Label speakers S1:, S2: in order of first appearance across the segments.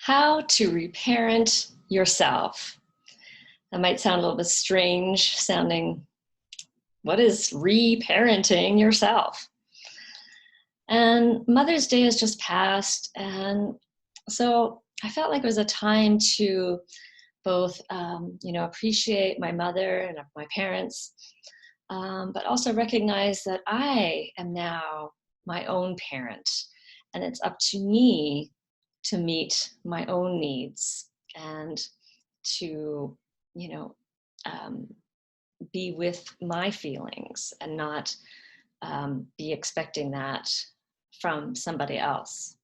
S1: How to reparent yourself. That might sound a little bit strange sounding. What is reparenting yourself? And Mother's Day has just passed, and so I felt like it was a time to both, appreciate my mother and my parents, but also recognize that I am now my own parent, and it's up to me to meet my own needs and to, you know, um, be with my feelings and not be expecting that from somebody else.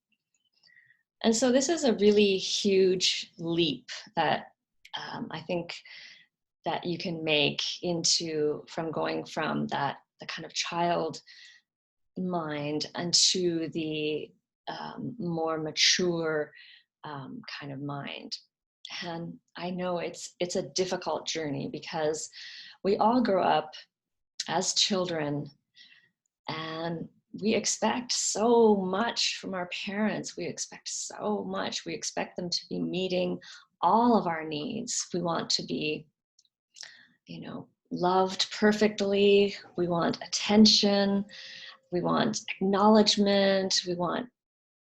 S1: And so this is a really huge leap that I think that you can make into from going from the kind of child mind into the more mature kind of mind. And I know it's a difficult journey because we all grow up as children and we expect so much from our parents. We expect so much. We expect them to be meeting all of our needs. We want to be, loved perfectly. We want attention. We want acknowledgement. We want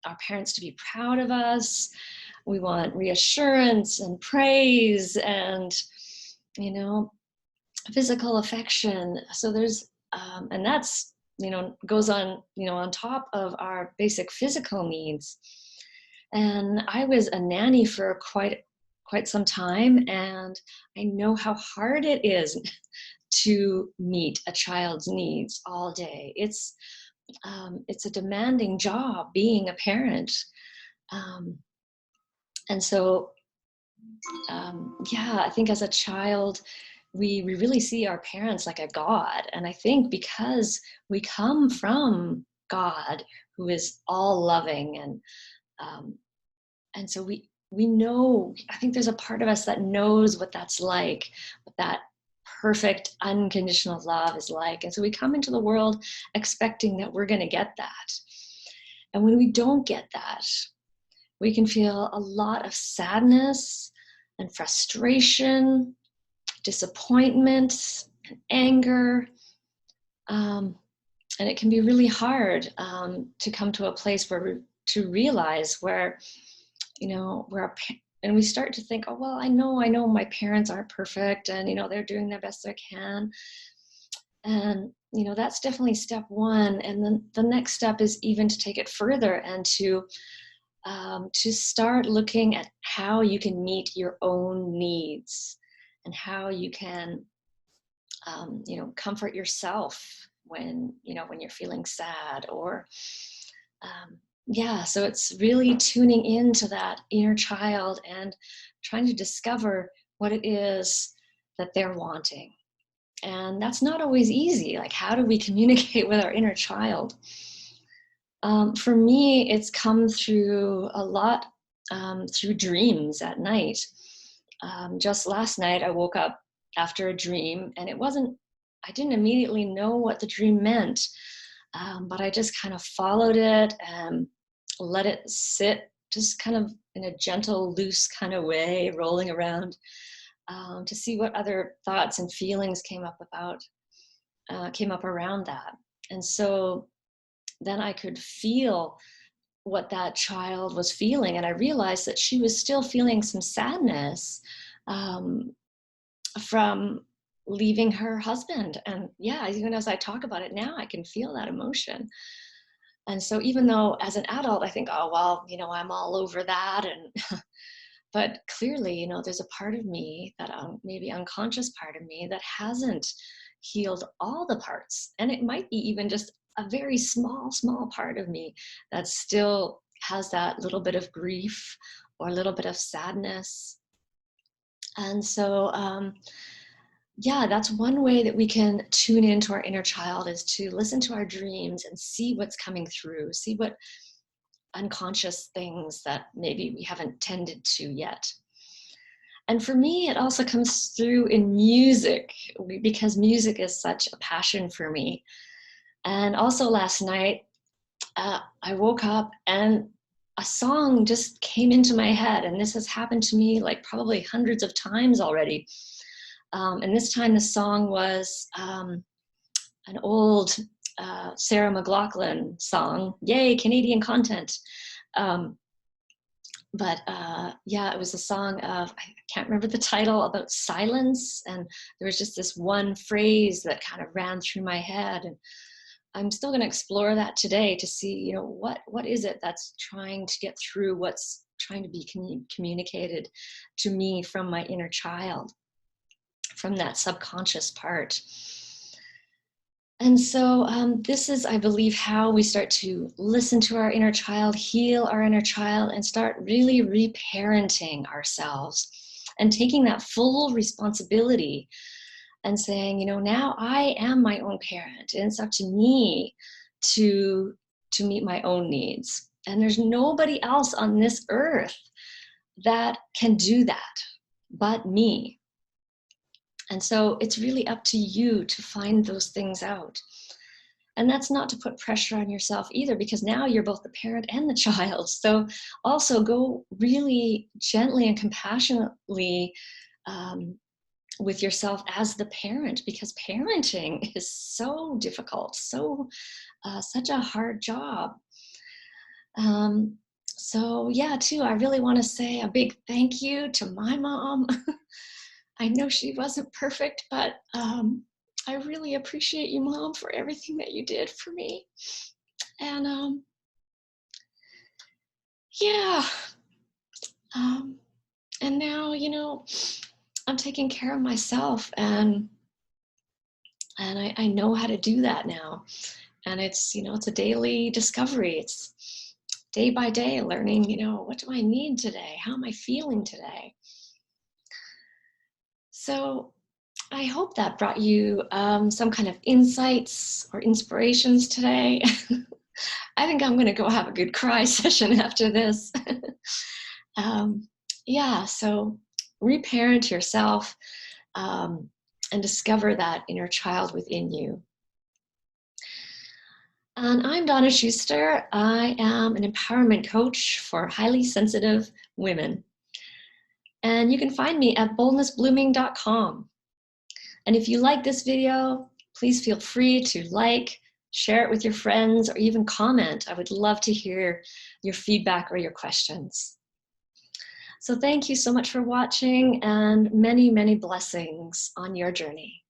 S1: our parents to be proud of us. We want reassurance and praise and, physical affection. So there's, and that's, goes on, on top of our basic physical needs. And I was a nanny for quite some time, and I know how hard it is to meet a child's needs all day. It's a demanding job being a parent. And so, I think as a child, we really see our parents like a God. And I think because we come from God, who is all loving, and so we know, I think there's a part of us that knows what that's like, what that perfect unconditional love is like. And so we come into the world expecting that we're going to get that. And when we don't get that, we can feel a lot of sadness and frustration, disappointment and anger. And it can be really hard to come to a place to realize where and we start to think, oh, well, I know my parents aren't perfect and, they're doing their best they can. And, that's definitely step one. And then the next step is even to take it further and to start looking at how you can meet your own needs and how you can, comfort yourself when you're feeling sad or, so it's really tuning into that inner child and trying to discover what it is that they're wanting. And that's not always easy. Like, how do we communicate with our inner child? For me, it's come through a lot through dreams at night. Just last night, I woke up after a dream, and I didn't immediately know what the dream meant, but I just kind of followed it and let it sit just kind of in a gentle, loose kind of way, rolling around to see what other thoughts and feelings came up around that. And so then I could feel what that child was feeling. And I realized that she was still feeling some sadness from leaving her husband. And even as I talk about it now, I can feel that emotion. And so even though as an adult, I think, oh, well, I'm all over that. But clearly, there's a part of me that maybe unconscious part of me that hasn't healed all the parts. And it might be even just a very small part of me that still has that little bit of grief or a little bit of sadness. And so, that's one way that we can tune into our inner child, is to listen to our dreams and see what's coming through, see what unconscious things that maybe we haven't tended to yet. And for me, it also comes through in music, because music is such a passion for me. And also last night, I woke up and a song just came into my head, and this has happened to me like probably hundreds of times already. And this time the song was an old Sarah McLachlan song. Yay, Canadian content. But yeah, it was a song of, I can't remember the title, about silence. And there was just this one phrase that kind of ran through my head. And I'm still going to explore that today to see, you know, what is it that's trying to get through, what's trying to be communicated to me from my inner child, from that subconscious part. And so this is, I believe, how we start to listen to our inner child, heal our inner child, and start really reparenting ourselves and taking that full responsibility and saying, you know, now I am my own parent, and it's up to me to meet my own needs. And there's nobody else on this earth that can do that but me. And so it's really up to you to find those things out. And that's not to put pressure on yourself either, because now you're both the parent and the child. So also go really gently and compassionately with yourself as the parent, because parenting is so difficult, such a hard job. So yeah, too, I really want to say a big thank you to my mom. I know she wasn't perfect, but I really appreciate you, Mom, for everything that you did for me. And yeah, and now, you know, I'm taking care of myself, and I know how to do that now. And it's, you know, it's a daily discovery. It's day by day learning, you know, what do I need today? How am I feeling today? So I hope that brought you some kind of insights or inspirations today. I think I'm going to go have a good cry session after this. Yeah, so reparent yourself and discover that inner child within you. And I'm Donna Schuster. I am an empowerment coach for highly sensitive women. And you can find me at boldnessblooming.com. And if you like this video, please feel free to like, share it with your friends, or even comment. I would love to hear your feedback or your questions. So thank you so much for watching, and many, many blessings on your journey.